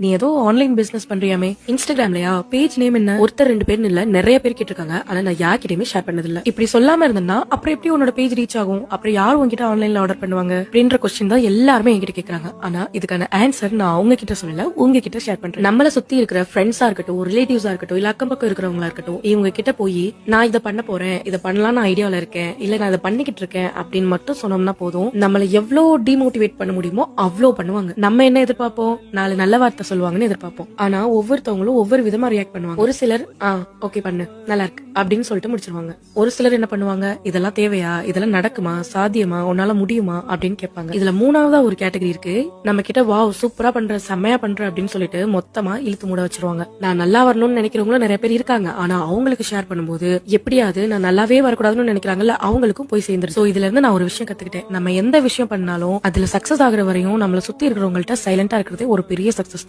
நீ ஏதோ online business பண்றியாமே, இன்ஸ்டாகிராம்லயா? Page name என்ன? ஒருத்தர் 2 பேர் இல்ல, நிறைய பேர் கேட்டிருக்காங்க. ஆனா நான் யார்கிட்டயுமே ஷேர் பண்ணது இல்ல. இப்படி சொல்லாம இருந்தேன்னா அப்புறம் எப்படி உன்னோட பேஜ் ரீச் ஆகும்? அப்புறம் யார் உன்கிட்ட ஆன்லைன்ல ஆர்டர் பண்ணுவாங்க அப்படின்ற கொஸ்டின் தான் எல்லாருமே என்கிட்ட கேக்குறாங்க. ஆனா இதுக்கான ஆன்சர் நான் அவங்க கிட்ட சொல்லல, உங்ககிட்ட ஷேர் பண்றேன். நம்மள சுத்தி இருக்கிற ஃப்ரெண்ட்ஸா இருக்கட்டும், ரிலேட்டிவ்ஸா இருக்கட்டும், இல்ல அக்கம் பக்கம் இருக்கிறவங்களா இருக்கட்டும், இவங்க கிட்ட போய் நான் இதை பண்ண போறேன், இதை பண்ணலாம்னு ஐடியால இருக்கேன், இல்ல நான் இதை பண்ணிக்கிட்டு இருக்கேன் அப்படின்னு மட்டும் சொன்னோம்னா போதும், நம்மள எவ்வளவு டிமோட்டிவேட் பண்ண முடியுமோ அவ்வளவு பண்ணுவாங்க. நம்ம என்ன எதிர்பார்ப்போம்? 4 நல்ல வார்த்தை சொல்லுவாங்கன்னு எதிர்பார்ப்போம். ஆனா ஒவ்வொருத்தவங்களும் ஒவ்வொரு விதமா ரியாக்ட் பண்ணுவாங்க. ஒரு சிலர் ஓகே பண்ணு, நல்லா இருக்கு அப்படின்னு சொல்லிட்டு முடிச்சிருவாங்க. ஒரு சிலர் என்ன பண்ணுவாங்க, இதெல்லாம் தேவையா, இதெல்லாம் நடக்குமா, சாத்தியமா, உன்னால முடியுமா அப்படின்னு கேட்பாங்க. இதுல 3ஆவதா ஒரு கேட்டகரி இருக்கு. நம்ம கிட்ட வாவ் சூப்பரா பண்ற, செம்மையா பண்ற அப்படின்னு சொல்லிட்டு மொத்தமா இழுத்து மூட வச்சிருவாங்க. நான் நல்லா வரணும்னு நினைக்கிறவங்களும் நிறைய பேர் இருக்காங்க. ஆனா அவங்களுக்கு ஷேர் பண்ணும்போது எப்படியாவது நான் நல்லாவே வரக்கூடாதுன்னு நினைக்கிறாங்கல்ல, அவங்களுக்கும் போய் சேர்ந்துரு. சோ இதுல இருந்து நான் ஒரு விஷயம் கத்துக்கிட்டேன். நம்ம எந்த விஷயம் பண்ணாலும் அதுல சக்சஸ் ஆகுற வரையும் நம்மள சுத்தி இருக்கிறவங்கள்ட்ட சைலண்டா இருக்கிறதே ஒரு பெரிய சக்சஸ்.